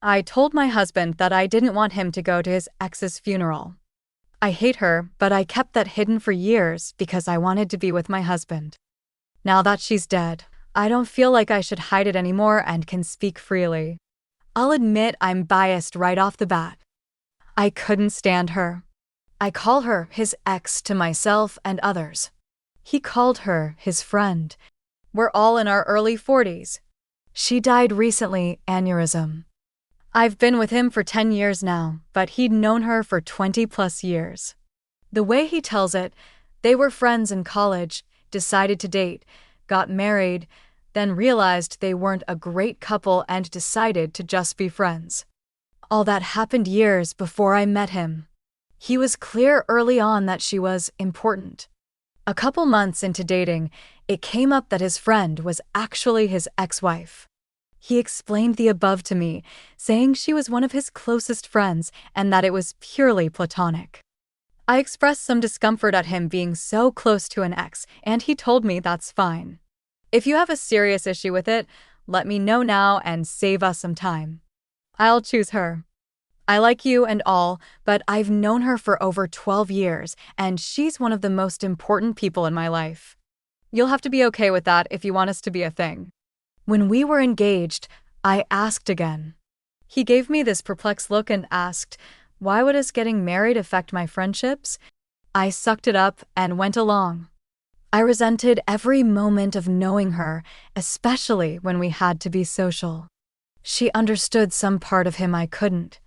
I told my husband that I didn't want him to go to his ex's funeral. I hate her, but I kept that hidden for years because I wanted to be with my husband. Now that she's dead, I don't feel like I should hide it anymore and can speak freely. I'll admit I'm biased right off the bat. I couldn't stand her. I call her his ex to myself and others. He called her his friend. We're all in our early 40s. She died recently, aneurysm. I've been with him for 10 years now, but he'd known her for 20 plus years. The way he tells it, they were friends in college, decided to date, got married, then realized they weren't a great couple and decided to just be friends. All that happened years before I met him. He was clear early on that she was important. A couple months into dating, it came up that his friend was actually his ex-wife. He explained the above to me, saying she was one of his closest friends and that it was purely platonic. I expressed some discomfort at him being so close to an ex, and he told me that's fine. If you have a serious issue with it, let me know now and save us some time. I'll choose her. I like you and all, but I've known her for over 12 years, and she's one of the most important people in my life. You'll have to be okay with that if you want us to be a thing. When we were engaged, I asked again. He gave me this perplexed look and asked, why would us getting married affect my friendships? I sucked it up and went along. I resented every moment of knowing her, especially when we had to be social. She understood some part of him I couldn't.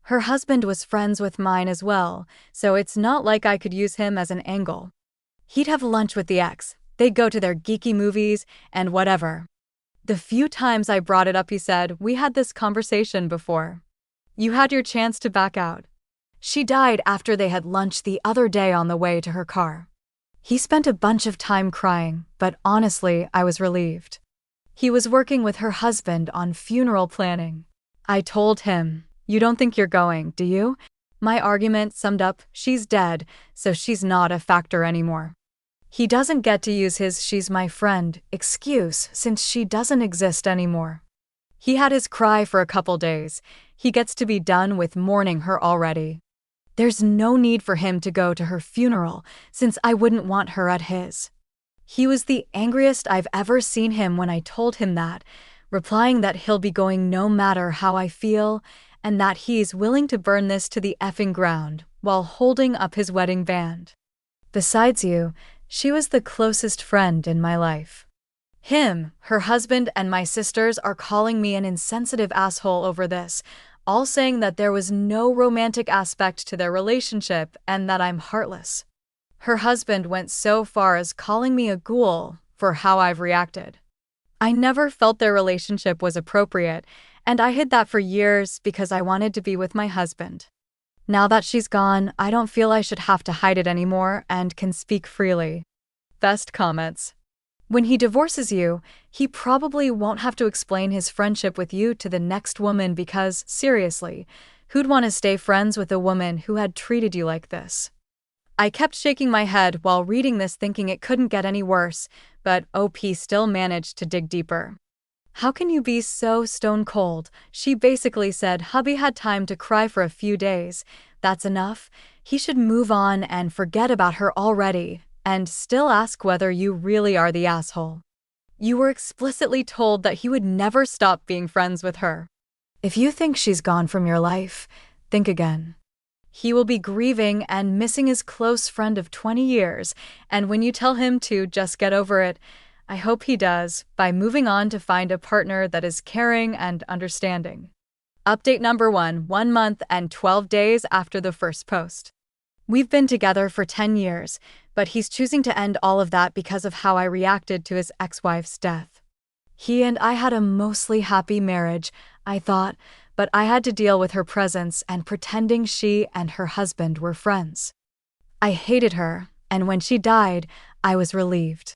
Her husband was friends with mine as well, so it's not like I could use him as an angle. He'd have lunch with the ex, they'd go to their geeky movies, and whatever. The few times I brought it up, he said, we had this conversation before. You had your chance to back out. She died after they had lunch the other day on the way to her car. He spent a bunch of time crying, but honestly, I was relieved. He was working with her husband on funeral planning. I told him, you don't think you're going, do you? My argument summed up, she's dead, so she's not a factor anymore. He doesn't get to use his "she's my friend" excuse since she doesn't exist anymore. He had his cry for a couple days. He gets to be done with mourning her already. There's no need for him to go to her funeral since I wouldn't want her at his. He was the angriest I've ever seen him when I told him that, replying that he'll be going no matter how I feel and that he's willing to burn this to the effing ground while holding up his wedding band. Besides you, she was the closest friend in my life. Him, her husband, and my sisters are calling me an insensitive asshole over this, all saying that there was no romantic aspect to their relationship and that I'm heartless. Her husband went so far as calling me a ghoul for how I've reacted. I never felt their relationship was appropriate, and I hid that for years because I wanted to be with my husband. Now that she's gone, I don't feel I should have to hide it anymore and can speak freely. Best comments. When he divorces you, he probably won't have to explain his friendship with you to the next woman because, seriously, who'd want to stay friends with a woman who had treated you like this? I kept shaking my head while reading this thinking it couldn't get any worse, but OP still managed to dig deeper. How can you be so stone cold? She basically said hubby had time to cry for a few days. That's enough. He should move on and forget about her already, and still ask whether you really are the asshole. You were explicitly told that he would never stop being friends with her. If you think she's gone from your life, think again. He will be grieving and missing his close friend of 20 years, and when you tell him to just get over it, I hope he does, by moving on to find a partner that is caring and understanding. Update number 1 month and 12 days after the first post. We've been together for 10 years, but he's choosing to end all of that because of how I reacted to his ex-wife's death. He and I had a mostly happy marriage, I thought, but I had to deal with her presence and pretending she and her husband were friends. I hated her, and when she died, I was relieved.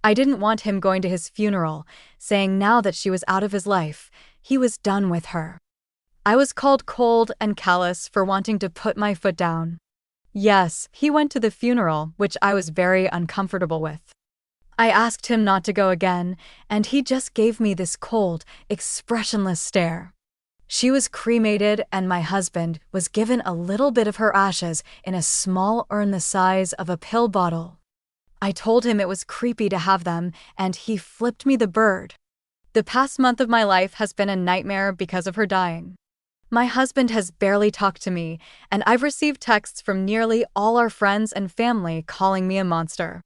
I didn't want him going to his funeral, saying now that she was out of his life, he was done with her. I was called cold and callous for wanting to put my foot down. Yes, he went to the funeral, which I was very uncomfortable with. I asked him not to go again, and he just gave me this cold, expressionless stare. She was cremated, and my husband was given a little bit of her ashes in a small urn the size of a pill bottle. I told him it was creepy to have them, and he flipped me the bird. The past month of my life has been a nightmare because of her dying. My husband has barely talked to me, and I've received texts from nearly all our friends and family calling me a monster.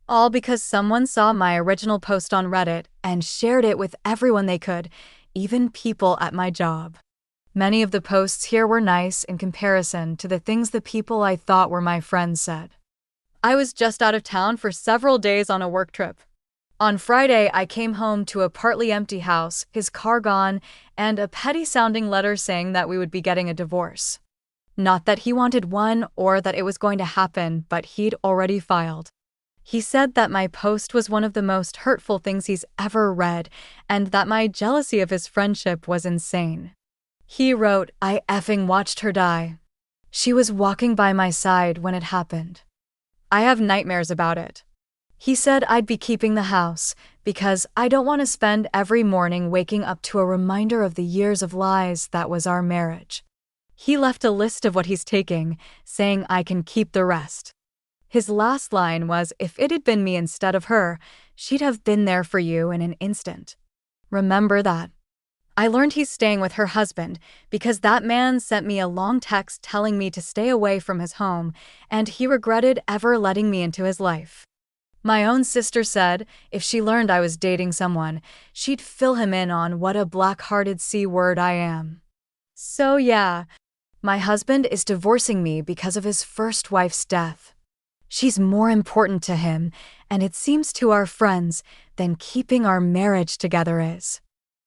All because someone saw my original post on Reddit and shared it with everyone they could, even people at my job. Many of the posts here were nice in comparison to the things the people I thought were my friends said. I was just out of town for several days on a work trip. On Friday, I came home to a partly empty house, his car gone, and a petty-sounding letter saying that we would be getting a divorce. Not that he wanted one or that it was going to happen, but he'd already filed. He said that my post was one of the most hurtful things he's ever read, and that my jealousy of his friendship was insane. He wrote, "I effing watched her die. She was walking by my side when it happened. I have nightmares about it." He said I'd be keeping the house because I don't want to spend every morning waking up to a reminder of the years of lies that was our marriage. He left a list of what he's taking, saying I can keep the rest. His last line was, "If it had been me instead of her, she'd have been there for you in an instant. Remember that." I learned he's staying with her husband because that man sent me a long text telling me to stay away from his home, and he regretted ever letting me into his life. My own sister said if she learned I was dating someone, she'd fill him in on what a black-hearted C-word I am. So yeah, my husband is divorcing me because of his first wife's death. She's more important to him, and it seems to our friends, than keeping our marriage together is.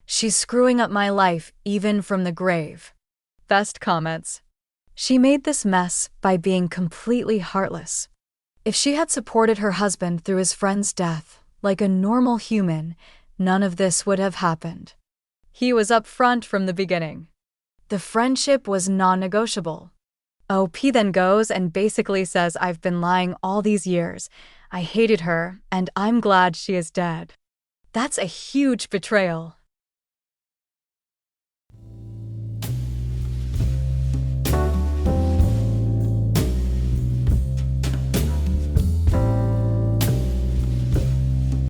She's screwing up my life even from the grave. Best comments. She made this mess by being completely heartless. If she had supported her husband through his friend's death, like a normal human, none of this would have happened. He was upfront from the beginning. The friendship was non-negotiable. OP then goes and basically says I've been lying all these years. I hated her, and I'm glad she is dead. That's a huge betrayal.